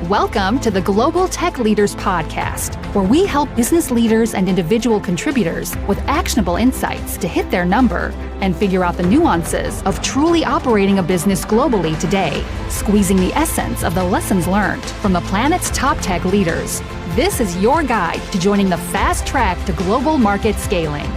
Welcome to the Global Tech Leaders Podcast, where we help business leaders and individual contributors with actionable insights to hit their number and figure out the nuances of truly operating a business globally today, squeezing the essence of the lessons learned from the planet's top tech leaders. This is your guide to joining the fast track to global market scaling.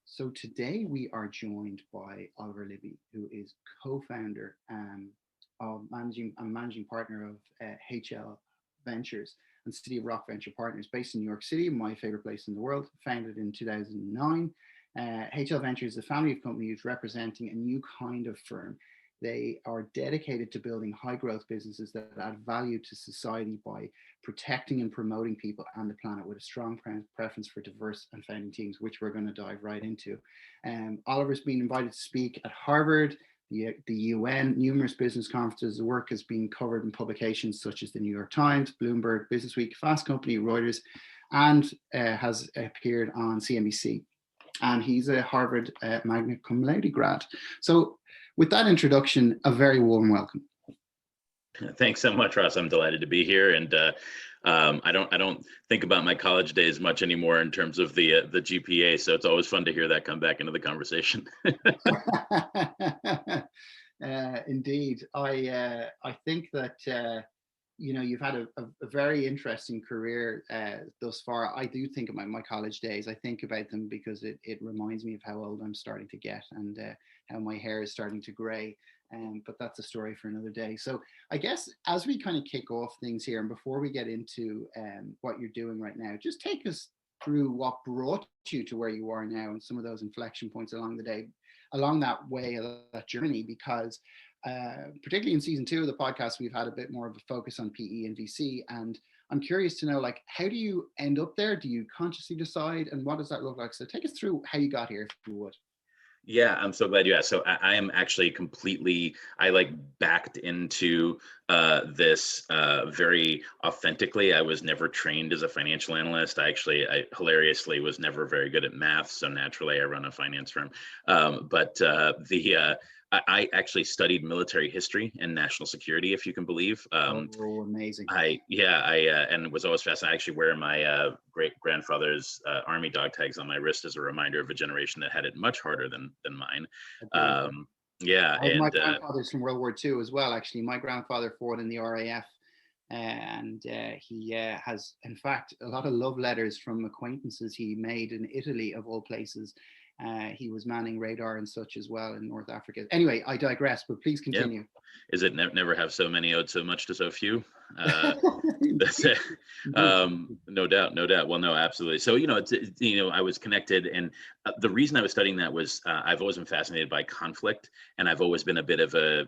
So today we are joined by Oliver Libby, who is co-founder of managing partner of HL Ventures and City of Rock Venture Partners, based in New York City, my favorite place in the world, founded in 2009. HL Ventures is a family of companies representing a new kind of firm. They are dedicated to building high growth businesses that add value to society by protecting and promoting people and the planet, with a strong preference for diverse and founding teams, which we're going to dive right into. Oliver's been invited to speak at Harvard, the UN, numerous business conferences. The work has been covered in publications such as the New York Times, Bloomberg, Business Week, Fast Company, Reuters, and has appeared on CNBC. And he's a Harvard magna cum laude grad. So with that introduction, a very warm welcome. Thanks so much, Ross. I'm delighted to be here, and I don't think about my college days much anymore in terms of the GPA. So it's always fun to hear that come back into the conversation. Indeed, I think that you've had a very interesting career thus far. I do think about my college days. I think about them because it reminds me of how old I'm starting to get and how my hair is starting to gray. But that's a story for another day. So I guess as we kind of kick off things here, and before we get into what you're doing right now, just take us through what brought you to where you are now and some of those inflection points along that way of that journey, because particularly in season 2 of the podcast, we've had a bit more of a focus on PE and VC. And I'm curious to know, like, how do you end up there? Do you consciously decide? And what does that look like? So take us through how you got here, if you would. Yeah, I'm so glad you asked. So I am actually I backed into this very authentically. I was never trained as a financial analyst. I hilariously was never very good at math. So naturally I run a finance firm. I actually studied military history and national security, if you can believe. Amazing. And was always fascinated. I actually wear my great grandfather's army dog tags on my wrist as a reminder of a generation that had it much harder than mine. My grandfather's from World War II as well. Actually, my grandfather fought in the RAF, and he has, in fact, a lot of love letters from acquaintances he made in Italy, of all places. He was manning radar and such as well in North Africa. Anyway, I digress, but please continue. Yep. Is it never have so many owed so much to so few? That's it. No doubt. Well, no, absolutely. So, I was connected, and the reason I was studying that was I've always been fascinated by conflict, and I've always been a bit of an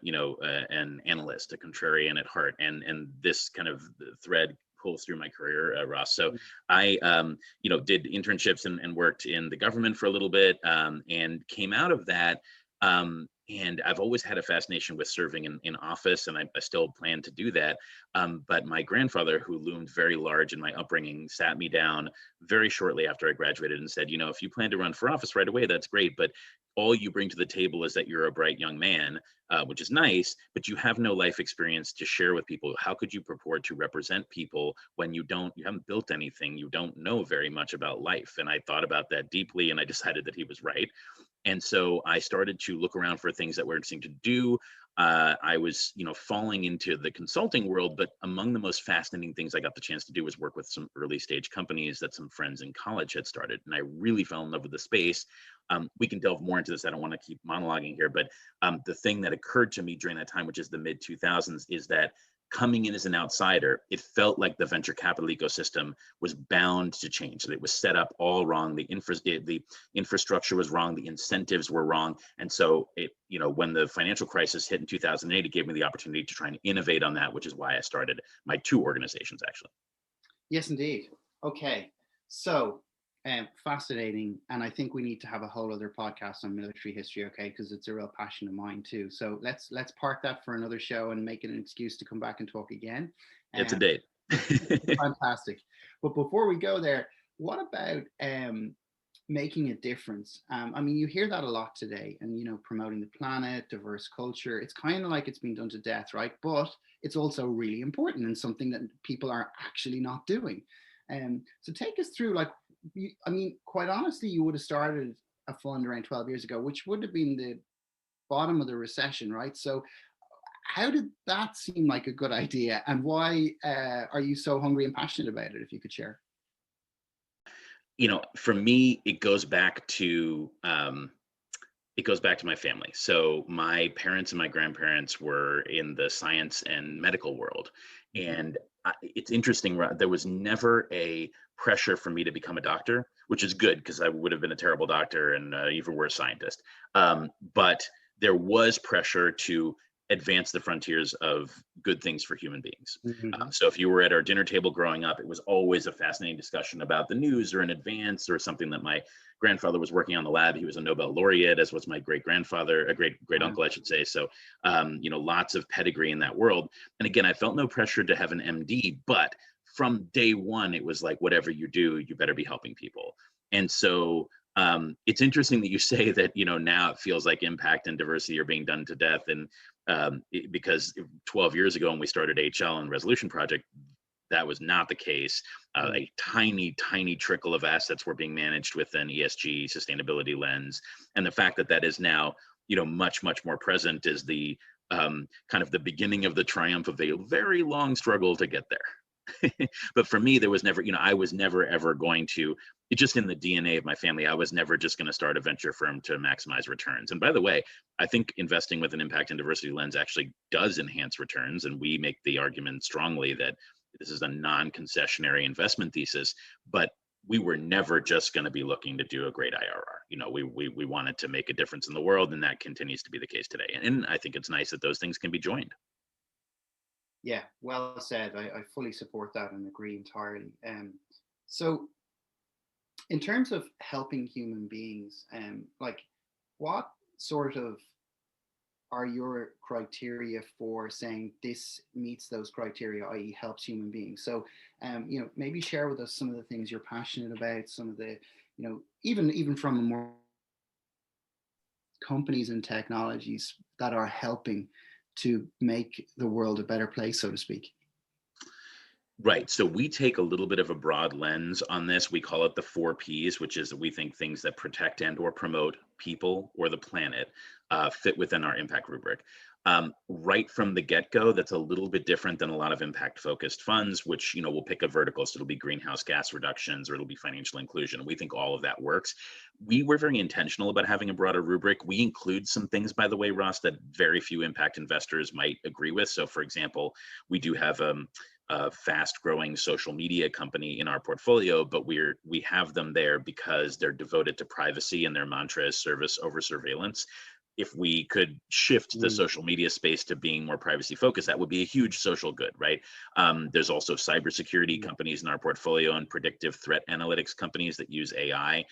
analyst, a contrarian at heart, and this kind of thread pulls through my career, Ross. So I, did internships and worked in the government for a little bit, and came out of that. And I've always had a fascination with serving in office, and I still plan to do that. But my grandfather, who loomed very large in my upbringing, sat me down very shortly after I graduated and said, if you plan to run for office right away, that's great. But all you bring to the table is that you're a bright young man, which is nice, but you have no life experience to share with people. How could you purport to represent people when you haven't built anything, you don't know very much about life? And I thought about that deeply, and I decided that he was right. And so I started to look around for things that were interesting to do. I was, falling into the consulting world, but among the most fascinating things I got the chance to do was work with some early stage companies that some friends in college had started. And I really fell in love with the space. We can delve more into this. I don't want to keep monologuing here, but the thing that occurred to me during that time, which is the mid 2000s, is that coming in as an outsider, it felt like the venture capital ecosystem was bound to change. That it was set up all wrong. The infrastructure was wrong. The incentives were wrong. And so when the financial crisis hit in 2008, it gave me the opportunity to try and innovate on that, which is why I started my 2 organizations, actually. Yes, indeed. Okay. So fascinating. And I think we need to have a whole other podcast on military history, okay? Because it's a real passion of mine too. So let's park that for another show and make it an excuse to come back and talk again. It's a date. Fantastic. But before we go there, what about making a difference. I mean, you hear that a lot today, and you know, promoting the planet, diverse culture. It's kind of like it's been done to death, right? But it's also really important and something that people are actually not doing. So take us through, like, I mean, quite honestly, you would have started a fund around 12 years ago, which would have been the bottom of the recession, right? So how did that seem like a good idea, and why are you so hungry and passionate about it? If you could share. For me, it goes back to my family. So my parents and my grandparents were in the science and medical world. And it's interesting, there was never a pressure for me to become a doctor, which is good because I would have been a terrible doctor and even worse scientist. But there was pressure to advance the frontiers of good things for human beings. Mhm. So if you were at our dinner table growing up, it was always a fascinating discussion about the news or an advance or something that my grandfather was working on the lab. He was a Nobel laureate, as was my great grandfather, a great Wow. uncle, I should say. So, lots of pedigree in that world. And again, I felt no pressure to have an MD, but from day one, it was like, whatever you do, you better be helping people. And so it's interesting that you say that, now it feels like impact and diversity are being done to death. And because 12 years ago when we started HL and Resolution Project, that was not the case. A tiny trickle of assets were being managed with an ESG sustainability lens. And the fact that that is now, much more present is the kind of the beginning of the triumph of a very long struggle to get there. But for me, there was never, I was never ever going to, it's just in the DNA of my family, I was never just going to start a venture firm to maximize returns. And by the way, I think investing with an impact and diversity lens actually does enhance returns. And we make the argument strongly that this is a non-concessionary investment thesis, but we were never just going to be looking to do a great IRR. We wanted to make a difference in the world, and that continues to be the case today. And I think it's nice that those things can be joined. Yeah, well said. I fully support that and agree entirely. So in terms of helping human beings, like, what sort of are your criteria for saying this meets those criteria, i.e. helps human beings? So, maybe share with us some of the things you're passionate about, some of the, even from a more companies and technologies that are helping to make the world a better place, so to speak. Right. So we take a little bit of a broad lens on this. We call it the 4 Ps, which is we think things that protect and or promote people or the planet fit within our impact rubric. Right from the get-go, that's a little bit different than a lot of impact-focused funds, which, will pick a vertical. So it'll be greenhouse gas reductions or it'll be financial inclusion. We think all of that works. We were very intentional about having a broader rubric. We include some things, by the way, Ross, that very few impact investors might agree with. So for example, we do have a fast-growing social media company in our portfolio, but we have them there because they're devoted to privacy and their mantra is service over surveillance. If we could shift the social media space to being more privacy focused, that would be a huge social good, right? There's also cybersecurity companies in our portfolio and predictive threat analytics companies that use AI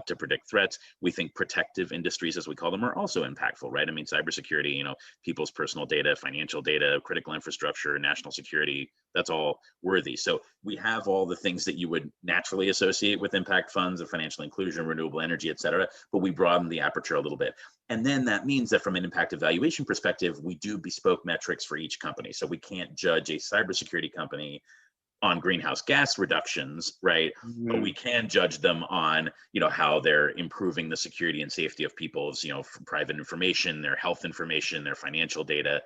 to predict threats. We think protective industries, as we call them, are also impactful, right? I mean, cybersecurity, people's personal data, financial data, critical infrastructure, national security, that's all worthy. So we have all the things that you would naturally associate with impact funds of financial inclusion, renewable energy, et cetera, but we broaden the aperture a little bit. And then that means that from an impact evaluation perspective, we do bespoke metrics for each company. So we can't judge a cybersecurity company on greenhouse gas reductions, right? But we can judge them on, how they're improving the security and safety of people's, private information, their health information, their financial data,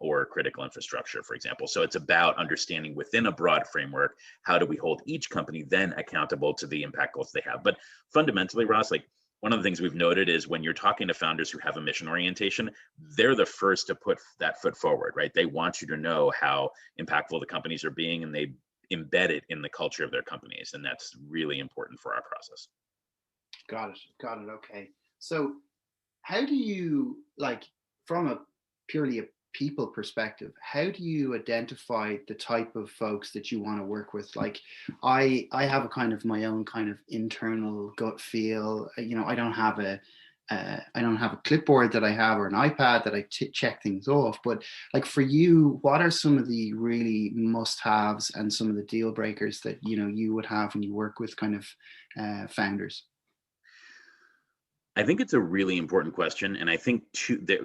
or critical infrastructure, for example. So it's about understanding within a broad framework, how do we hold each company then accountable to the impact goals they have? But fundamentally, Ross, like, one of the things we've noted is when you're talking to founders who have a mission orientation, they're the first to put that foot forward, right? They want you to know how impactful the companies are being, and they embed it in the culture of their companies. And that's really important for our process. Got it. Okay. So how do you, like, from a purely a people perspective, how do you identify the type of folks that you want to work with? Like, I have a kind of my own kind of internal gut feel. I don't have a clipboard that I have or an iPad that I check things off. But like, for you, what are some of the really must-haves and some of the deal breakers that you would have when you work with kind of founders? I think it's a really important question, and I think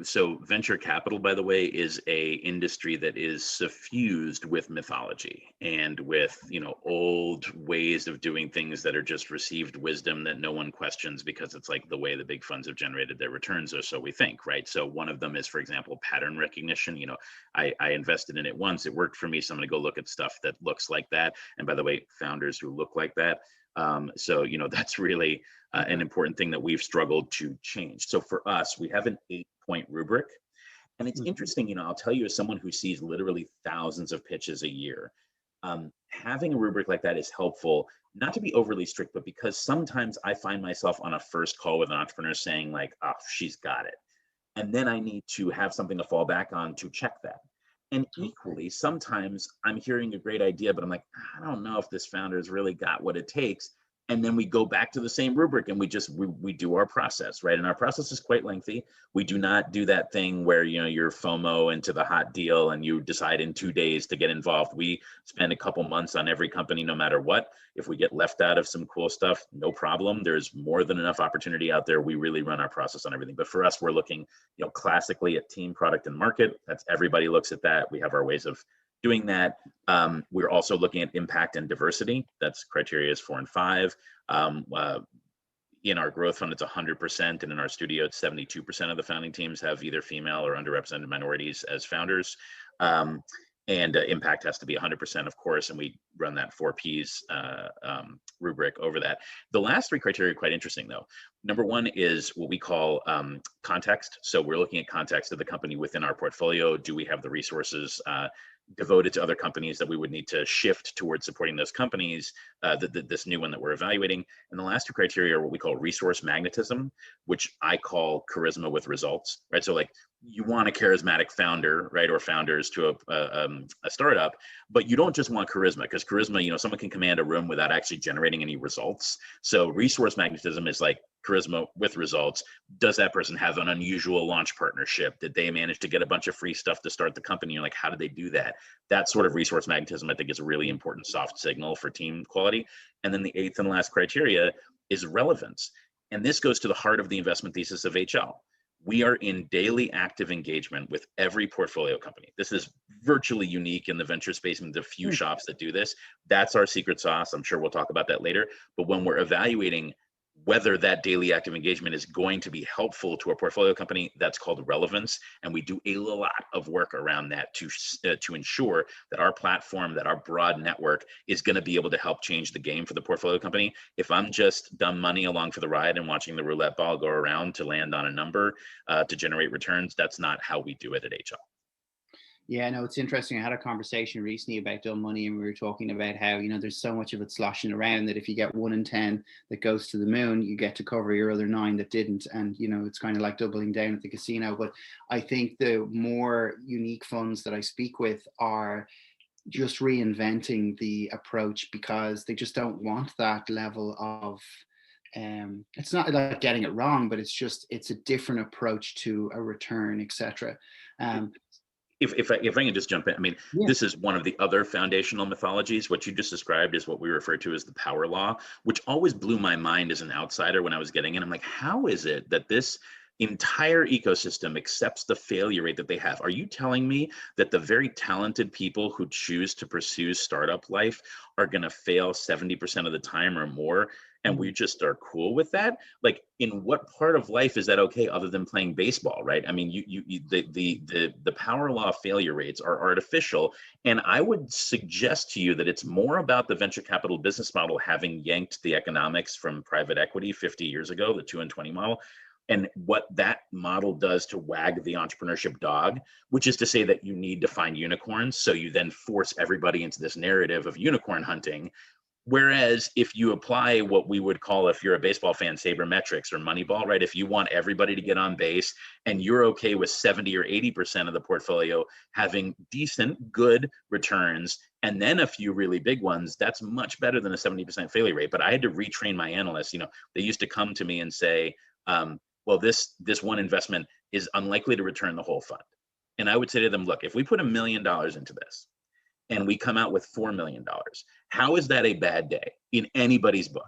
so venture capital, by the way, is a industry that is suffused with mythology and with old ways of doing things that are just received wisdom that no one questions because it's like the way the big funds have generated their returns, or so we think, right? So one of them is, for example, pattern recognition. I invested in it once, it worked for me, so I'm going to go look at stuff that looks like that. And by the way, founders who look like that. So that's really an important thing that we've struggled to change. So for us, we have an 8-point rubric. And it's interesting, I'll tell you, as someone who sees literally thousands of pitches a year, having a rubric like that is helpful, not to be overly strict, but because sometimes I find myself on a first call with an entrepreneur saying like, oh, she's got it. And then I need to have something to fall back on to check that. And equally, sometimes I'm hearing a great idea, but I'm like, I don't know if this founder's really got what it takes. And then we go back to the same rubric and we do our process, right? And our process is quite lengthy. We do not do that thing where, you're FOMO into the hot deal and you decide in 2 days to get involved. We spend a couple months on every company, no matter what. If we get left out of some cool stuff, no problem. There's more than enough opportunity out there. We really run our process on everything. But for us, we're looking, classically at team, product, and market. That's everybody looks at that. We have our ways of doing that. We're also looking at impact and diversity. That's criteria 4 and 5. In our growth fund, it's 100%, and in our studio, it's 72% of the founding teams have either female or underrepresented minorities as founders. And impact has to be 100%, of course, and we run that 4 Ps rubric over that. The last 3 criteria are quite interesting, though. Number 1 is what we call context. So we're looking at context of the company within our portfolio. Do we have the resources devoted to other companies that we would need to shift towards supporting those companies, this new one that we're evaluating? And the last 2 criteria are what we call resource magnetism, which I call charisma with results, right? So like, you want a charismatic founder, right, or founders to a startup, but you don't just want charisma, because charisma, someone can command a room without actually generating any results. So resource magnetism is like charisma with results. Does that person have an unusual launch partnership? Did they manage to get a bunch of free stuff to start the company? You're like, how did they do that? That sort of resource magnetism, I think, is a really important soft signal for team quality. And then the 8th and last criteria is relevance. And this goes to the heart of the investment thesis of HL. We are in daily active engagement with every portfolio company. This is virtually unique in the venture space, and the few shops that do this. That's our secret sauce. I'm sure we'll talk about that later. But when we're evaluating whether that daily active engagement is going to be helpful to a portfolio company, that's called relevance. And we do a lot of work around that to ensure that our platform, that our broad network is going to be able to help change the game for the portfolio company. If I'm just dumb money along for the ride and watching the roulette ball go around to land on a number to generate returns, that's not how we do it at HL. Yeah, no, it's interesting. I had a conversation recently about dumb money, and we were talking about how, there's so much of it sloshing around that if you get 1 in 10 that goes to the moon, you get to cover your other 9 that didn't. And, it's kind of like doubling down at the casino. But I think the more unique funds that I speak with are just reinventing the approach, because they just don't want that level of, it's not like getting it wrong, but it's a different approach to a return, etc. If I can just jump in, I mean, This is one of the other foundational mythologies. What you just described is what we refer to as the power law, which always blew my mind as an outsider when I was getting in. I'm like, how is it that this entire ecosystem accepts the failure rate that they have? Are you telling me that the very talented people who choose to pursue startup life are going to fail 70% of the time or more, and we just are cool with that? Like, in what part of life is that okay, other than playing baseball, right? I mean, the power law failure rates are artificial, and I would suggest to you that it's more about the venture capital business model having yanked the economics from private equity 50 years ago, the 2 and 20 model, and what that model does to wag the entrepreneurship dog, which is to say that you need to find unicorns. So you then force everybody into this narrative of unicorn hunting. Whereas if you apply what we would call, if you're a baseball fan, sabermetrics or Moneyball, right? If you want everybody to get on base and you're okay with 70 or 80% of the portfolio having decent, good returns, and then a few really big ones, that's much better than a 70% failure rate. But I had to retrain my analysts. They used to come to me and say, well, this one investment is unlikely to return the whole fund. And I would say to them, look, if we put $1 million into this and we come out with $4 million, how is that a bad day in anybody's book?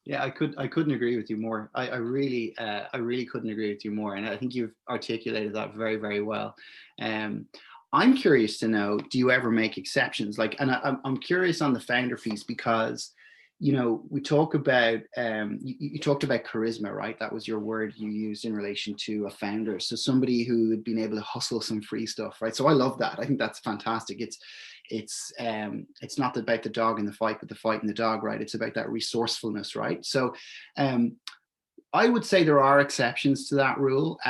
Yeah, I couldn't agree with you more. I really couldn't agree with you more. And I think you've articulated that very, very well. Um, I'm curious to know, do you ever make exceptions? Like, and I'm curious on the founder piece because, you know, we talk about, you talked about charisma, right? That was your word you used in relation to a founder. So somebody who had been able to hustle some free stuff, right? So I love that. I think that's fantastic. It's not about the dog in the fight, but the fight in the dog, right? It's about that resourcefulness, right? So um, I would say there are exceptions to that rule.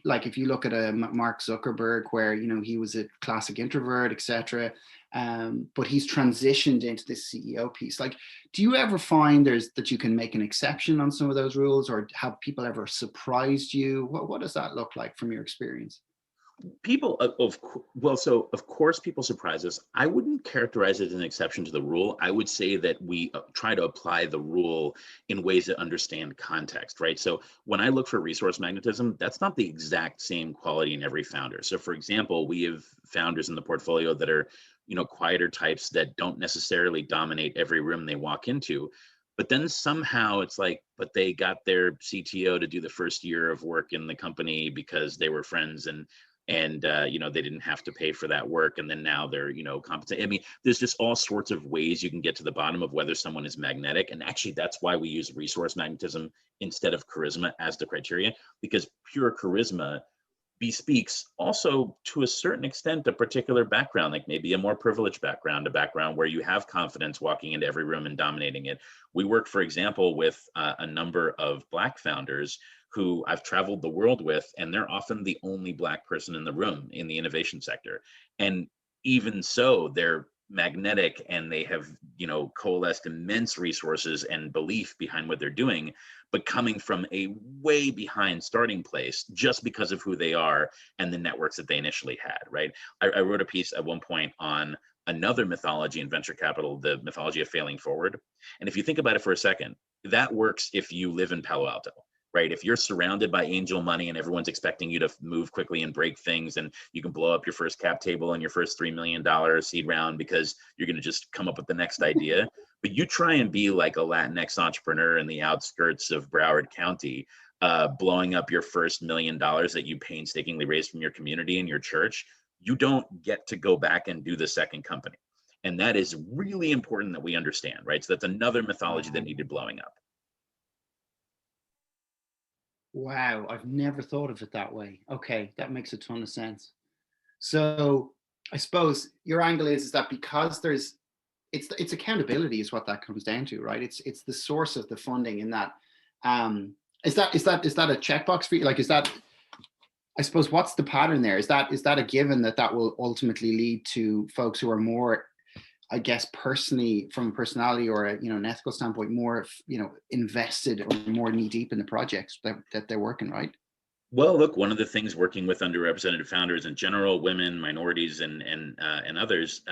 Like if you look at a Mark Zuckerberg, where you know he was a classic introvert, etc., but he's transitioned into this CEO piece. Like, do you ever find that you can make an exception on some of those rules, or have people ever surprised you? What does that look like from your experience? People well, so of course people surprise us. I wouldn't characterize it as an exception to the rule. I would say that we try to apply the rule in ways that understand context, right? So when I look for resource magnetism, that's not the exact same quality in every founder. So for example, we have founders in the portfolio that are, you know, quieter types that don't necessarily dominate every room they walk into. But then somehow it's like, but they got their CTO to do the first year of work in the company because they were friends, and you know, they didn't have to pay for that work, and then now they're, you know, compensated. I mean, there's just all sorts of ways you can get to the bottom of whether someone is magnetic, and actually that's why we use resource magnetism instead of charisma as the criteria, because pure charisma bespeaks also to a certain extent a particular background, like maybe a more privileged background, a background where you have confidence walking into every room and dominating it. We work, for example, with a number of Black founders who I've traveled the world with, and they're often the only Black person in the room in the innovation sector. And even so, they're magnetic, and they have, you know, coalesced immense resources and belief behind what they're doing, but coming from a way behind starting place just because of who they are and the networks that they initially had, right? I wrote a piece at one point on another mythology in venture capital, the mythology of failing forward. And if you think about it for a second, that works if you live in Palo Alto, right? If you're surrounded by angel money and everyone's expecting you to move quickly and break things, and you can blow up your first cap table and your first $3 million seed round because you're going to just come up with the next idea. But you try and be like a Latinx entrepreneur in the outskirts of Broward County, blowing up your first $1 million that you painstakingly raised from your community and your church. You don't get to go back and do the second company. And that is really important that we understand, right? So that's another mythology that needed blowing up. Wow, I've never thought of it that way. Okay, that makes a ton of sense. So I suppose your angle is that because it's accountability is what that comes down to, right? It's the source of the funding in that. Is that a checkbox for you? Like, is that, I suppose, what's the pattern there? Is that a given that will ultimately lead to folks who are more, I guess, personally, from a personality or a, you know, an ethical standpoint, more, you know, invested or more knee deep in the projects that they're working, right? Well, look, one of the things working with underrepresented founders in general, women, minorities, and others,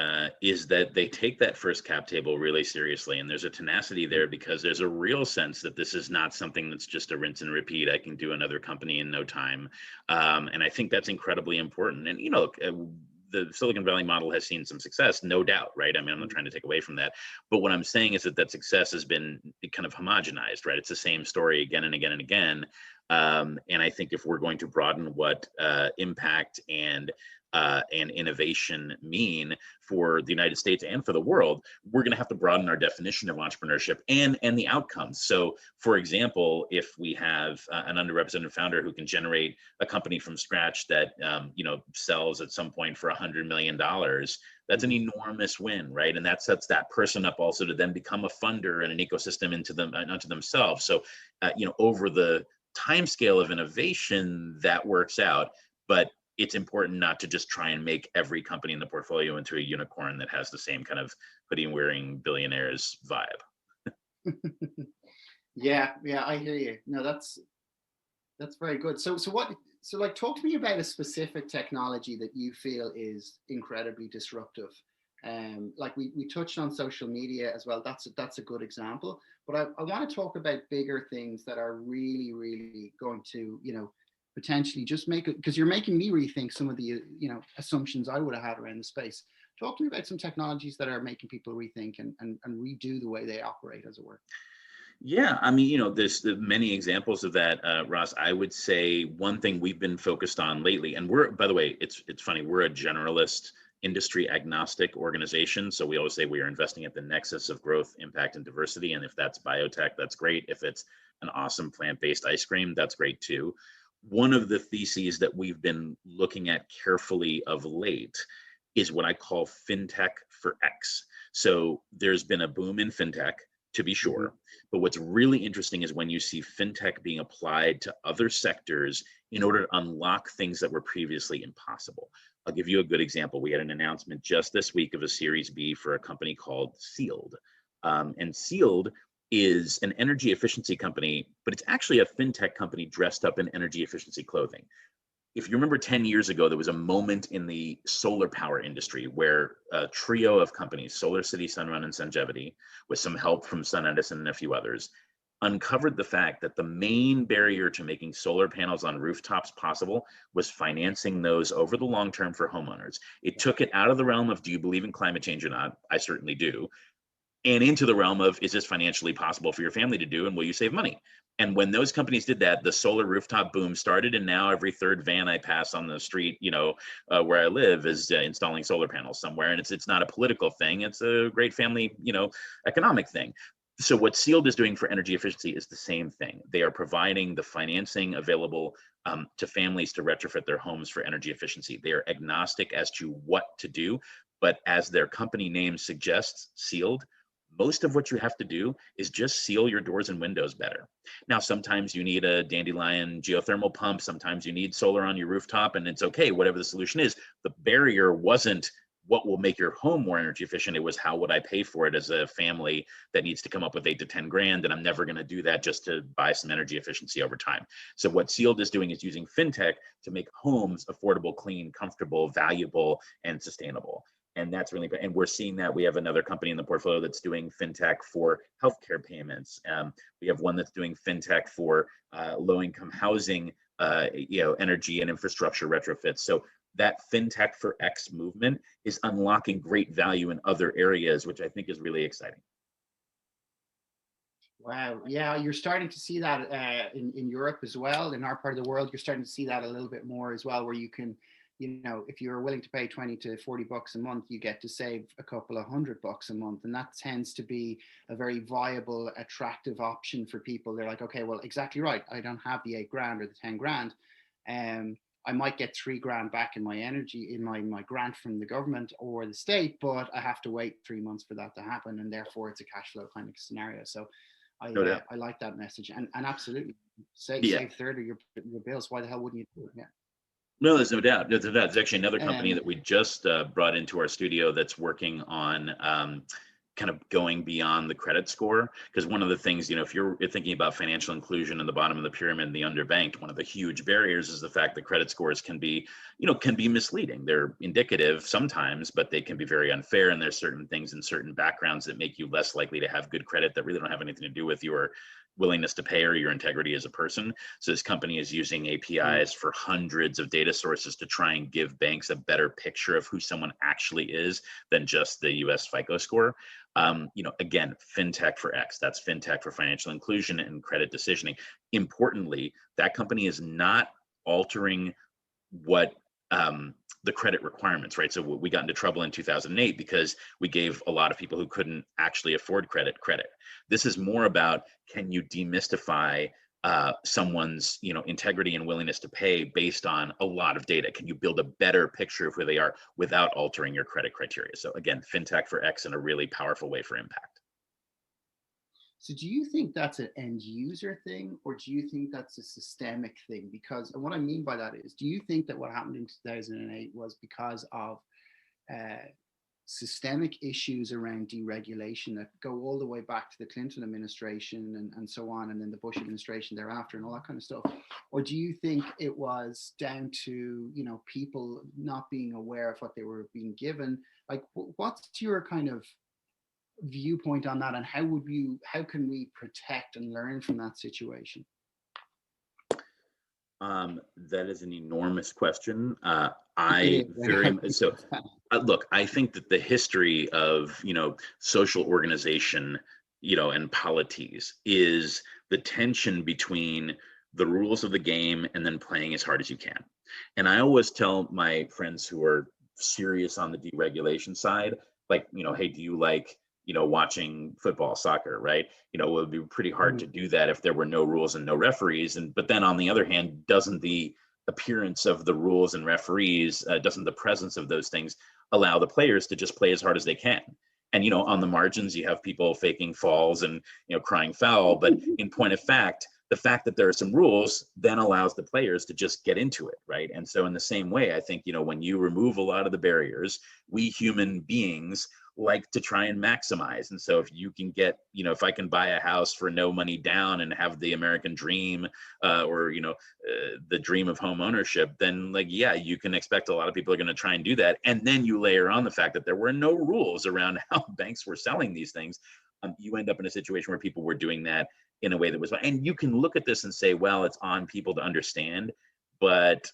is that they take that first cap table really seriously, and there's a tenacity there because there's a real sense that this is not something that's just a rinse and repeat. I can do another company in no time, and I think that's incredibly important. And you know, look, the Silicon Valley model has seen some success, no doubt, right? I mean, I'm not trying to take away from that, but what I'm saying is that success has been kind of homogenized, right? It's the same story again and again and again. And I think if we're going to broaden what impact and innovation mean for the United States and for the world, we're going to have to broaden our definition of entrepreneurship and the outcomes. So, for example, if we have an underrepresented founder who can generate a company from scratch that you know, sells at some point for $100 million, that's an enormous win, right? And that sets that person up also to then become a funder and an ecosystem unto themselves. So, you know, over the time scale of innovation, that works out, but it's important not to just try and make every company in the portfolio into a unicorn that has the same kind of hoodie wearing billionaires vibe. Yeah, I hear you. No, that's very good. So like, talk to me about a specific technology that you feel is incredibly disruptive. Like we touched on social media as well. That's a good example. But I want to talk about bigger things that are really, really going to, you know, potentially just make it, because you're making me rethink some of the, you know, assumptions I would have had around the space. Talk to me about some technologies that are making people rethink and redo the way they operate, as it were. Yeah, I mean, there's many examples of that, Ross. I would say one thing we've been focused on lately, and by the way, it's funny, we're a generalist, industry agnostic organization. So we always say we are investing at the nexus of growth, impact, and diversity. And if that's biotech, that's great. If it's an awesome plant-based ice cream, that's great too. One of the theses that we've been looking at carefully of late is what I call fintech for X. So there's been a boom in fintech, to be sure. But what's really interesting is when you see fintech being applied to other sectors in order to unlock things that were previously impossible. I'll give you a good example. We had an announcement just this week of a Series B for a company called Sealed. And Sealed is an energy efficiency company, but it's actually a fintech company dressed up in energy efficiency clothing. If you remember 10 years ago, there was a moment in the solar power industry where a trio of companies, SolarCity, Sunrun, and Sungevity, with some help from SunEdison and a few others, uncovered the fact that the main barrier to making solar panels on rooftops possible was financing those over the long term for homeowners. It took it out of the realm of, do you believe in climate change or not? I certainly do. And into the realm of, is this financially possible for your family to do, and will you save money? And when those companies did that, the solar rooftop boom started, and now every third van I pass on the street, where I live, is installing solar panels somewhere. And it's not a political thing; it's a great family, economic thing. So what Sealed is doing for energy efficiency is the same thing. They are providing the financing available to families to retrofit their homes for energy efficiency. They are agnostic as to what to do, but as their company name suggests, Sealed, most of what you have to do is just seal your doors and windows better. Now, sometimes you need a dandelion geothermal pump. Sometimes you need solar on your rooftop, and it's okay, whatever the solution is. The barrier wasn't what will make your home more energy efficient. It was, how would I pay for it as a family that needs to come up with 8 to 10 grand? And I'm never going to do that just to buy some energy efficiency over time. So what Sealed is doing is using fintech to make homes affordable, clean, comfortable, valuable, and sustainable. And that's really, and we're seeing that. We have another company in the portfolio that's doing fintech for healthcare payments. We have one that's doing fintech for low-income housing, energy and infrastructure retrofits. So that fintech for X movement is unlocking great value in other areas, which I think is really exciting. Wow. Yeah, you're starting to see that in Europe as well. In our part of the world, you're starting to see that a little bit more as well, where you can, if you're willing to pay 20 to 40 bucks a month, you get to save a couple of $100 a month. And that tends to be a very viable, attractive option for people. They're like, okay, well, exactly right. I don't have the 8 grand or the 10 grand. I might get 3 grand back in my energy, in my grant from the government or the state, but I have to wait 3 months for that to happen. And therefore it's a cash flow kind of scenario. So I like that message. And absolutely save third of your bills. Why the hell wouldn't you do it? Yeah. No, there's no doubt. There's actually another company that we just brought into our studio that's working on kind of going beyond the credit score. Because one of the things, if you're thinking about financial inclusion in the bottom of the pyramid and the underbanked, one of the huge barriers is the fact that credit scores can be misleading. They're indicative sometimes, but they can be very unfair. And there's certain things in certain backgrounds that make you less likely to have good credit that really don't have anything to do with your willingness to pay or your integrity as a person. So this company is using APIs for hundreds of data sources to try and give banks a better picture of who someone actually is than just the US FICO score. Again, fintech for X, that's fintech for financial inclusion and credit decisioning. Importantly, that company is not altering what the credit requirements, right? So we got into trouble in 2008 because we gave a lot of people who couldn't actually afford credit. This is more about, can you demystify someone's integrity and willingness to pay based on a lot of data? Can you build a better picture of who they are without altering your credit criteria? So again, fintech for X in a really powerful way for impact. So do you think that's an end user thing, or do you think that's a systemic thing? Because, and what I mean by that is, do you think that what happened in 2008 was because of systemic issues around deregulation that go all the way back to the Clinton administration and so on, and then the Bush administration thereafter and all that kind of stuff? Or do you think it was down to, people not being aware of what they were being given? Like, what's your kind of viewpoint on that, and how can we protect and learn from that situation? That is an enormous question. Look, I think that the history of social organization and polities is the tension between the rules of the game and then playing as hard as you can. And I always tell my friends who are serious on the deregulation side, like, hey, do you like, watching football, soccer, right? It would be pretty hard to do that if there were no rules and no referees. But then on the other hand, doesn't the appearance of the rules and referees, doesn't the presence of those things allow the players to just play as hard as they can? And, on the margins, you have people faking falls and, crying foul. But in point of fact, the fact that there are some rules then allows the players to just get into it, right? And so in the same way, I think, when you remove a lot of the barriers, we human beings like to try and maximize. And so if you can get, if I can buy a house for no money down and have the American dream, or, the dream of home ownership, then you can expect a lot of people are going to try and do that. And then you layer on the fact that there were no rules around how banks were selling these things. You end up in a situation where people were doing that in a way that was, and you can look at this and say, well, it's on people to understand. But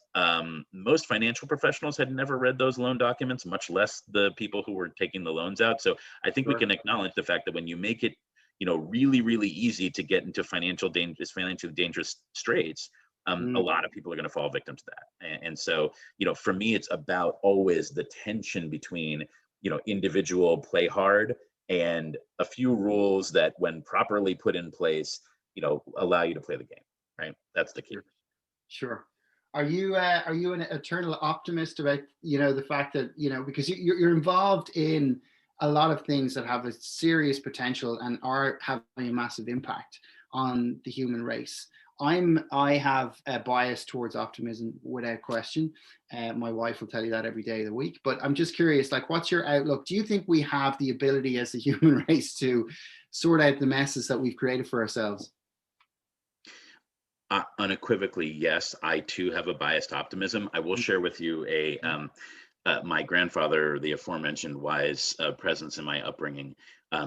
most financial professionals had never read those loan documents, much less the people who were taking the loans out. So I think we can acknowledge the fact that when you make it, really, really easy to get into financially dangerous straits, a lot of people are going to fall victim to that. And so, for me, it's about always the tension between, individual play hard and a few rules that, when properly put in place, allow you to play the game, right? That's the key. Sure. Are you an eternal optimist about, the fact that, because you're involved in a lot of things that have a serious potential and are having a massive impact on the human race. I have a bias towards optimism without question. My wife will tell you that every day of the week, but I'm just curious, what's your outlook? Do you think we have the ability as a human race to sort out the messes that we've created for ourselves? Unequivocally, yes. I too have a biased optimism. I will share with you my grandfather, the aforementioned wise presence in my upbringing,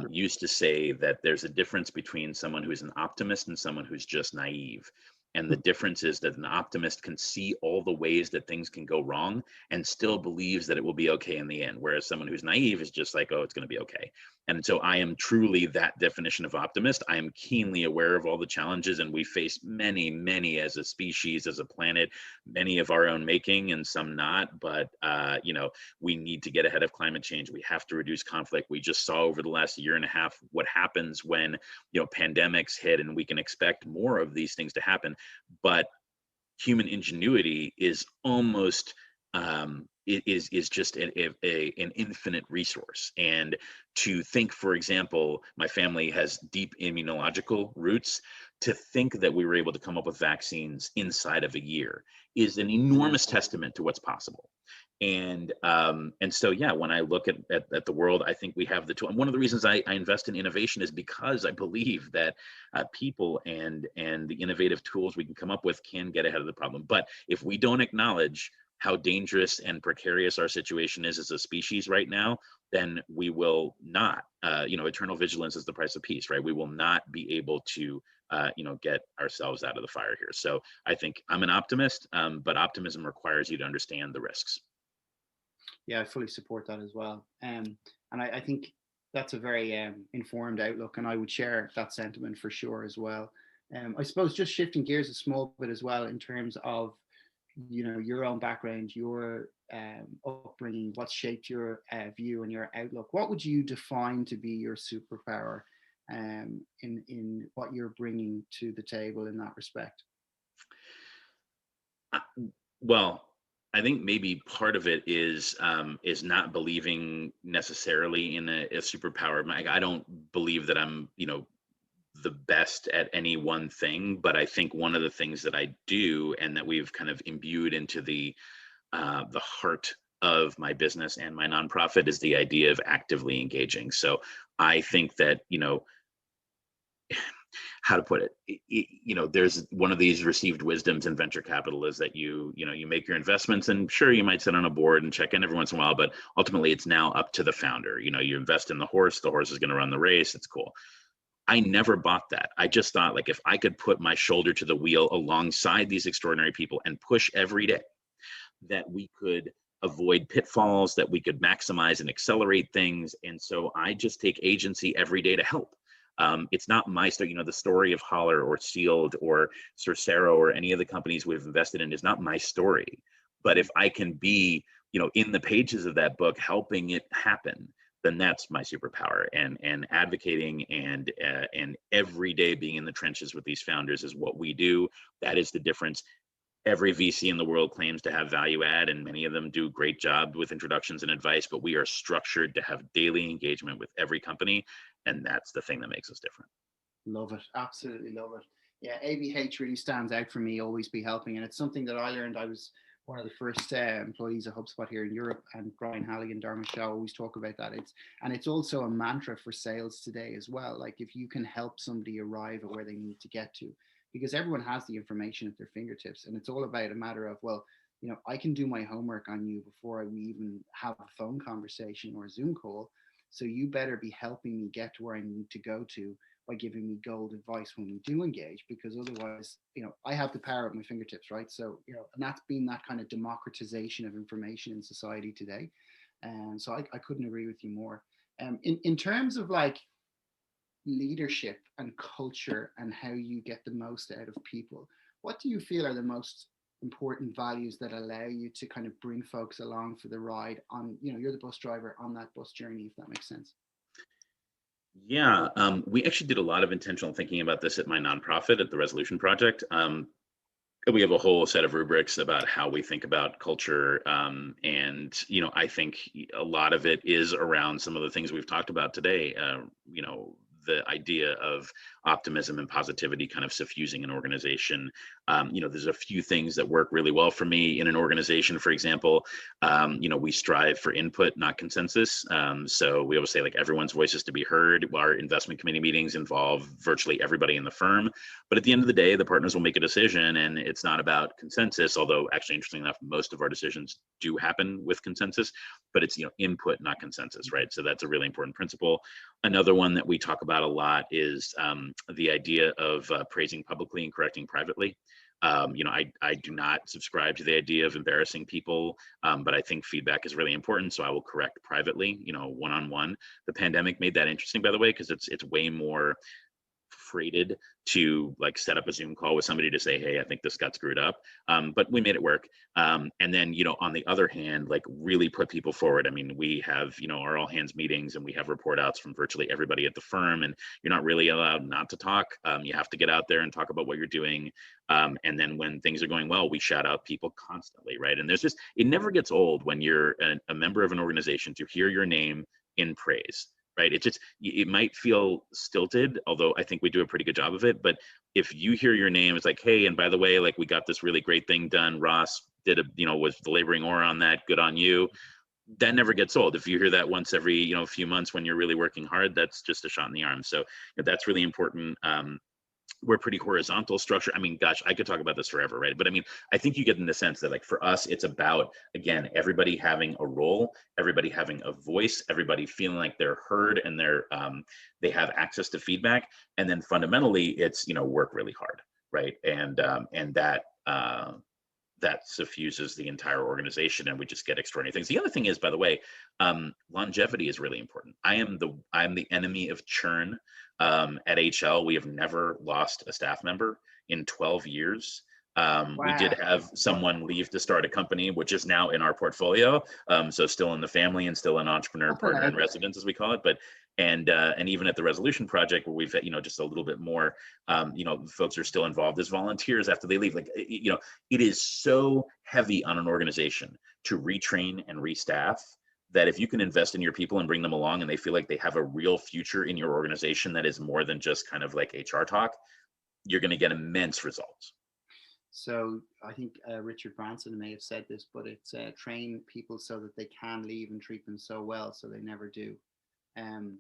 used to say that there's a difference between someone who's an optimist and someone who's just naive. And the difference is that an optimist can see all the ways that things can go wrong and still believes that it will be okay in the end. Whereas someone who's naive is just like, oh, it's going to be okay. And so I am truly that definition of optimist. I am keenly aware of all the challenges, and we face many, many as a species, as a planet, many of our own making and some not. But, we need to get ahead of climate change. We have to reduce conflict. We just saw over the last year and a half what happens when, pandemics hit, and we can expect more of these things to happen. But human ingenuity is almost is just an infinite resource. And to think, for example, my family has deep immunological roots. To think that we were able to come up with vaccines inside of a year is an enormous testament to what's possible. And so, yeah, when I look at the world, I think we have the tool. And one of the reasons I invest in innovation is because I believe that people and the innovative tools we can come up with can get ahead of the problem. But if we don't acknowledge how dangerous and precarious our situation is as a species right now, then we will not, eternal vigilance is the price of peace, right? We will not be able to, get ourselves out of the fire here. So I think I'm an optimist, but optimism requires you to understand the risks. Yeah, I fully support that as well. And I think that's a very informed outlook, and I would share that sentiment for sure as well. I suppose just shifting gears a small bit as well in terms of, your own background, your upbringing, what shaped your view and your outlook. What would you define to be your superpower in what you're bringing to the table in that respect? Well, I think maybe part of it is not believing necessarily in a superpower. I don't believe that I'm, the best at any one thing, but I think one of the things that I do and that we've kind of imbued into the heart of my business and my nonprofit is the idea of actively engaging. So I think that, how to put it, there's one of these received wisdoms in venture capital is that you make your investments, and sure, you might sit on a board and check in every once in a while, but ultimately it's now up to the founder. You invest in the horse is going to run the race. It's cool. I never bought that. I just thought, if I could put my shoulder to the wheel alongside these extraordinary people and push every day, that we could avoid pitfalls, that we could maximize and accelerate things. And so I just take agency every day to help. It's not my story. You know, the story of Holler or Sealed or Cercero or any of the companies we've invested in is not my story. But if I can be, you know, in the pages of that book, helping it happen, then that's my superpower. And advocating and every day being in the trenches with these founders is what we do. That is the difference. Every VC in the world claims to have value add, and many of them do a great job with introductions and advice, but we are structured to have daily engagement with every company, and that's the thing that makes us different. Love it. Absolutely love it. Yeah, ABH really stands out for me, always be helping. And it's something that I learned. I was one of the first employees of HubSpot here in Europe, and Brian Halligan, Dermot Shaw always talk about that. It's also a mantra for sales today as well. Like, if you can help somebody arrive at where they need to get to, because everyone has the information at their fingertips, and it's all about a matter of, well, you know, I can do my homework on you before we even have a phone conversation or a Zoom call. So you better be helping me get to where I need to go to by giving me gold advice when we do engage, because otherwise, you know, I have the power at my fingertips, right? So, you know, and that's been that kind of democratization of information in society today. And so I couldn't agree with you more. In terms of like leadership and culture and how you get the most out of people, what do you feel are the most important values that allow you to kind of bring folks along for the ride on, you know, you're the bus driver on that bus journey, if that makes sense? Yeah, we actually did a lot of intentional thinking about this at my nonprofit at the Resolution Project. We have a whole set of rubrics about how we think about culture, and you know, I think a lot of it is around some of the things we've talked about today. You know, the idea of optimism and positivity kind of suffusing an organization. You know, there's a few things that work really well for me in an organization. For example, you know, we strive for input, not consensus. So we always say, like, everyone's voice is to be heard. Our investment committee meetings involve virtually everybody in the firm. But at the end of the day, the partners will make a decision, and it's not about consensus, although actually, interestingly enough, most of our decisions do happen with consensus, but it's, you know, input, not consensus, right? So that's a really important principle. Another one that we talk about a lot is the idea of praising publicly and correcting privately. You know, I do not subscribe to the idea of embarrassing people, but I think feedback is really important. So I will correct privately, you know, one-on-one. The pandemic made that interesting, by the way, because it's way more freighted to like set up a Zoom call with somebody to say, hey, I think this got screwed up. But we made it work. And then, you know, on the other hand, like, really put people forward. I mean, we have, you know, our all hands meetings, and we have report outs from virtually everybody at the firm, and you're not really allowed not to talk. You have to get out there and talk about what you're doing. And then when things are going well, we shout out people constantly, right? And there's just, it never gets old when you're a member of an organization to hear your name in praise. Right. It just, it might feel stilted, although I think we do a pretty good job of it. But if you hear your name, it's like, hey, and by the way, like, we got this really great thing done. Ross did was delivering ore on that. Good on you. That never gets old. If you hear that once every, you know, few months when you're really working hard, that's just a shot in the arm. So, you know, that's really important. We're pretty horizontal structure. I mean, gosh, I could talk about this forever, right? But I mean, I think you get in the sense that, like, for us, it's about, again, everybody having a role, everybody having a voice, everybody feeling like they're heard, and they have access to feedback. And then fundamentally, it's, you know, work really hard, right? And that suffuses the entire organization, and we just get extraordinary things. The other thing is, by the way, longevity is really important. I'm the enemy of churn. At HL, we have never lost a staff member in 12 years. Wow. We did have someone leave to start a company, which is now in our portfolio. So still in the family and still an entrepreneur partner in residence, as we call it. But and even at the Resolution Project, where we've, you know, just a little bit more, you know, folks are still involved as volunteers after they leave. Like, you know, it is so heavy on an organization to retrain and restaff, that if you can invest in your people and bring them along, and they feel like they have a real future in your organization that is more than just kind of like HR talk, you're going to get immense results. So I think Richard Branson may have said this, but it's train people so that they can leave, and treat them so well so they never do. And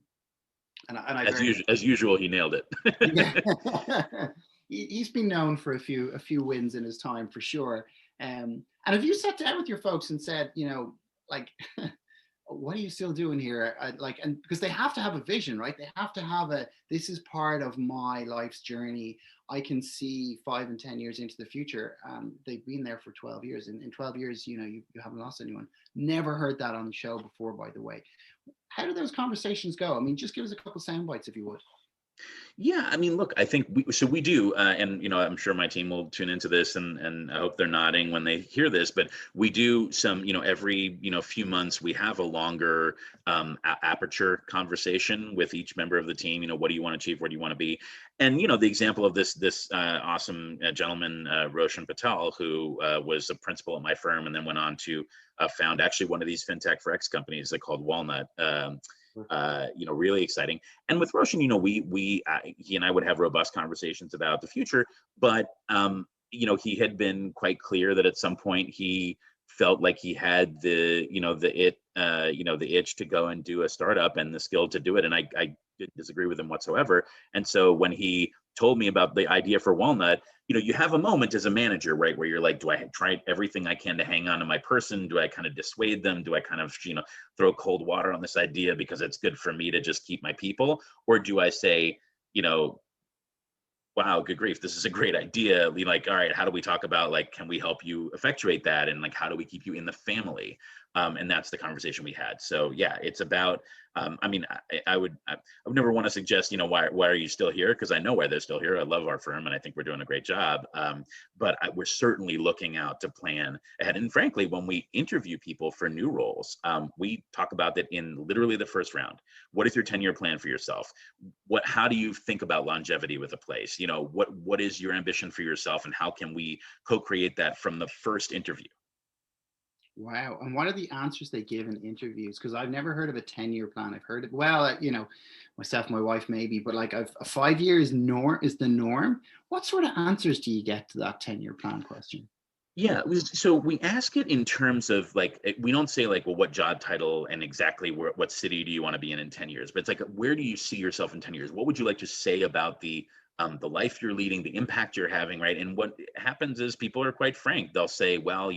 as usual, he nailed it. He's been known for a few wins in his time, for sure. And have you sat down with your folks and said, you know, like, what are you still doing here? And because they have to have a vision, right? They have to have this is part of my life's journey. I can see 5 and 10 years into the future. They've been there for 12 years. And in 12 years, you know, you haven't lost anyone. Never heard that on the show before, by the way. How do those conversations go? I mean, just give us a couple sound bites if you would. Yeah, I mean, look, I think we do, and I'm sure my team will tune into this, and I hope they're nodding when they hear this. But we do some, every few months we have a longer aperture conversation with each member of the team. What do you want to achieve? Where do you want to be? And the example of this awesome gentleman, Roshan Patel, who was a principal at my firm, and then went on to found actually one of these fintech for X companies called Walnut. Really exciting. And with Roshan, he and I would have robust conversations about the future, but he had been quite clear that at some point he felt like he had the itch to go and do a startup and the skill to do it. And I didn't disagree with him whatsoever. And so when he told me about the idea for Walnut, you have a moment as a manager, right, where you're like, do I try everything I can to hang on to my person? Do I kind of dissuade them? Do I kind of, throw cold water on this idea because it's good for me to just keep my people? Or do I say, wow, good grief, this is a great idea. Like, all right, how do we talk about, can we help you effectuate that? And how do we keep you in the family? And that's the conversation we had. So yeah, it's about, I would never want to suggest, why are you still here? Because I know why they're still here. I love our firm and I think we're doing a great job. But we're certainly looking out to plan ahead. And frankly, when we interview people for new roles, we talk about that in literally the first round. What is your 10-year plan for yourself? How do you think about longevity with a place? What is your ambition for yourself, and how can we co-create that from the first interview? Wow. And what are the answers they give in interviews? Because I've never heard of a 10-year plan. I've heard it, myself, my wife, maybe, but a 5 year is the norm. What sort of answers do you get to that 10-year plan question? Yeah, so we ask it in terms of we don't say well, what job title and exactly what city do you want to be in 10 years, but it's where do you see yourself in 10 years? What would you like to say about the life you're leading, the impact you're having, right? And what happens is people are quite frank. They'll say, well,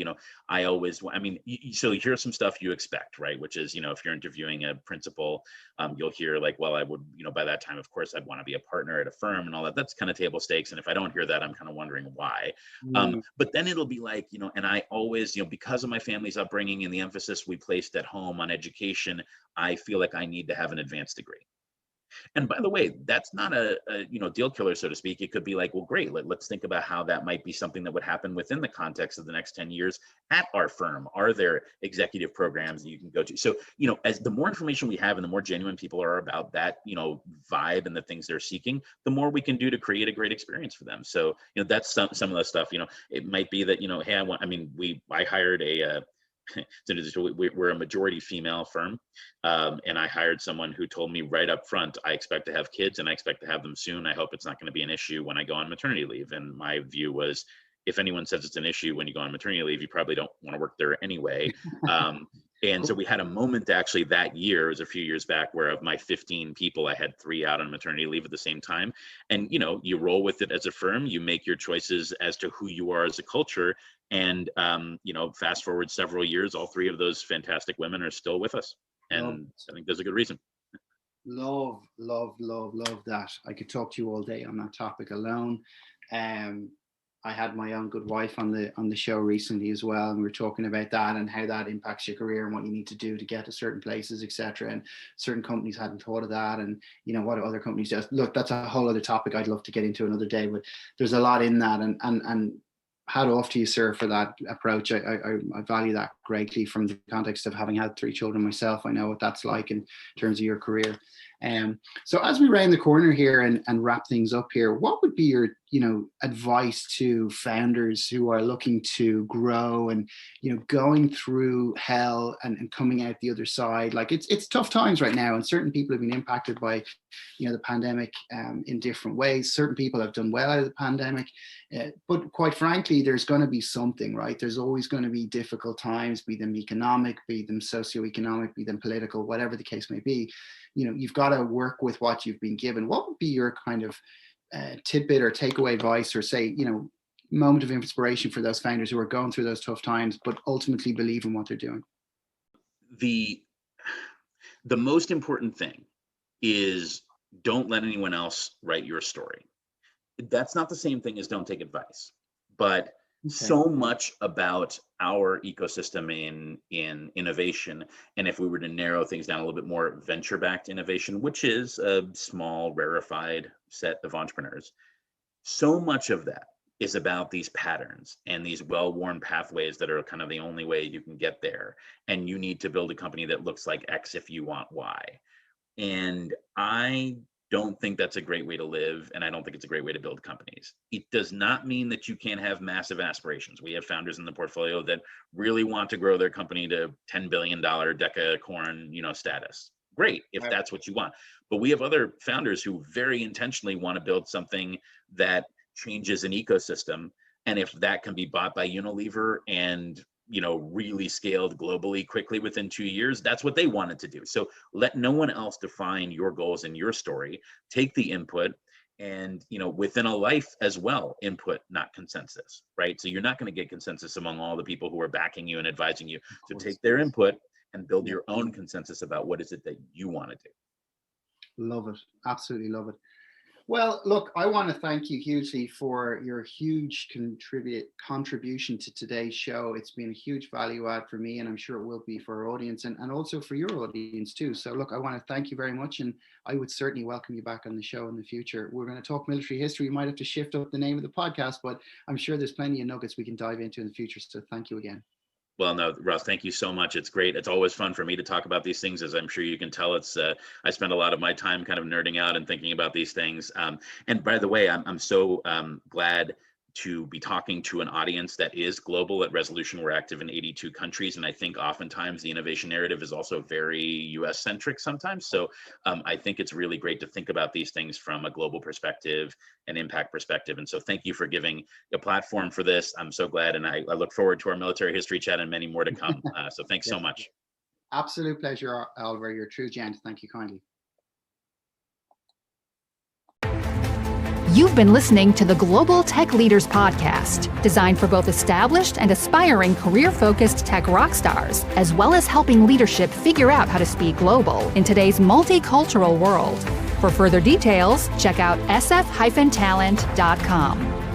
so here's some stuff you expect, right? Which is, if you're interviewing a principal, you'll hear well, I would, by that time, of course, I'd want to be a partner at a firm and all that. That's kind of table stakes. And if I don't hear that, I'm kind of wondering why. But then it'll be and I always, because of my family's upbringing and the emphasis we placed at home on education, I feel like I need to have an advanced degree. And by the way, that's not a deal killer, so to speak. It could be well, great. Let's think about how that might be something that would happen within the context of the next 10 years at our firm. Are there executive programs that you can go to? So, as the more information we have and the more genuine people are about that, vibe and the things they're seeking, the more we can do to create a great experience for them. So, that's some of the stuff. It might be that, hey, I hired a so we're a majority female firm, and I hired someone who told me right up front, I expect to have kids and I expect to have them soon. I hope it's not going to be an issue when I go on maternity leave. And my view was, if anyone says it's an issue when you go on maternity leave, you probably don't want to work there anyway. And so we had a moment actually that year, it was a few years back, where of my 15 people, I had 3 out on maternity leave at the same time. And, you roll with it as a firm, you make your choices as to who you are as a culture. And, fast forward several years, all 3 of those fantastic women are still with us. And I think there's a good reason. Love that. I could talk to you all day on that topic alone. I had my own good wife on the show recently as well, and we were talking about that and how that impacts your career and what you need to do to get to certain places, etc. And certain companies hadn't thought of that, and what other companies do. Look, that's a whole other topic I'd love to get into another day, but there's a lot in that, and hat off to you, sir, for that approach. I value that greatly from the context of having had 3 children myself. I know what that's like in terms of your career. So as we round the corner here and wrap things up here, what would be your advice to founders who are looking to grow and going through hell and coming out the other side? It's tough times right now, and certain people have been impacted by the pandemic in different ways. Certain people have done well out of the pandemic, but quite frankly, there's going to be something, right? There's always going to be difficult times, be them economic, be them socioeconomic, be them political, whatever the case may be. You've got to work with what you've been given. What would be your kind of tidbit or takeaway advice, or say, moment of inspiration for those founders who are going through those tough times, but ultimately believe in what they're doing? The most important thing is, don't let anyone else write your story. That's not the same thing as don't take advice, but so much about our ecosystem in innovation. And if we were to narrow things down a little bit more, venture-backed innovation, which is a small, rarefied set of entrepreneurs, so much of that is about these patterns and these well-worn pathways that are kind of the only way you can get there. And you need to build a company that looks like X if you want Y. And I don't think that's a great way to live, and I don't think it's a great way to build companies. It does not mean that you can't have massive aspirations. We have founders in the portfolio that really want to grow their company to $10 billion decacorn, status. Great, if that's what you want. But we have other founders who very intentionally want to build something that changes an ecosystem, and if that can be bought by Unilever and really scaled globally quickly within 2 years, that's what they wanted to do. So let no one else define your goals and your story. Take the input and, within a life as well, input, not consensus, right? So you're not going to get consensus among all the people who are backing you and advising you. So take their input and build your own consensus about what is it that you want to do. Love it. Absolutely love it. Well, look, I want to thank you hugely for your huge contribution to today's show. It's been a huge value add for me, and I'm sure it will be for our audience and also for your audience too. So look, I want to thank you very much, and I would certainly welcome you back on the show in the future. We're going to talk military history. We might have to shift up the name of the podcast, but I'm sure there's plenty of nuggets we can dive into in the future. So thank you again. Well, no, Russ, thank you so much. It's great. It's always fun for me to talk about these things, as I'm sure you can tell. I spend a lot of my time kind of nerding out and thinking about these things. And by the way, I'm so glad to be talking to an audience that is global. At Resolution, we're active in 82 countries. And I think oftentimes the innovation narrative is also very US centric sometimes. So I think it's really great to think about these things from a global perspective and impact perspective. And so thank you for giving a platform for this. I'm so glad. And I look forward to our military history chat and many more to come. So thanks so much. Absolute pleasure, Oliver. You're a true gent. Thank you kindly. You've been listening to the Global Tech Leaders Podcast, designed for both established and aspiring career-focused tech rock stars, as well as helping leadership figure out how to speak global in today's multicultural world. For further details, check out sf-talent.com.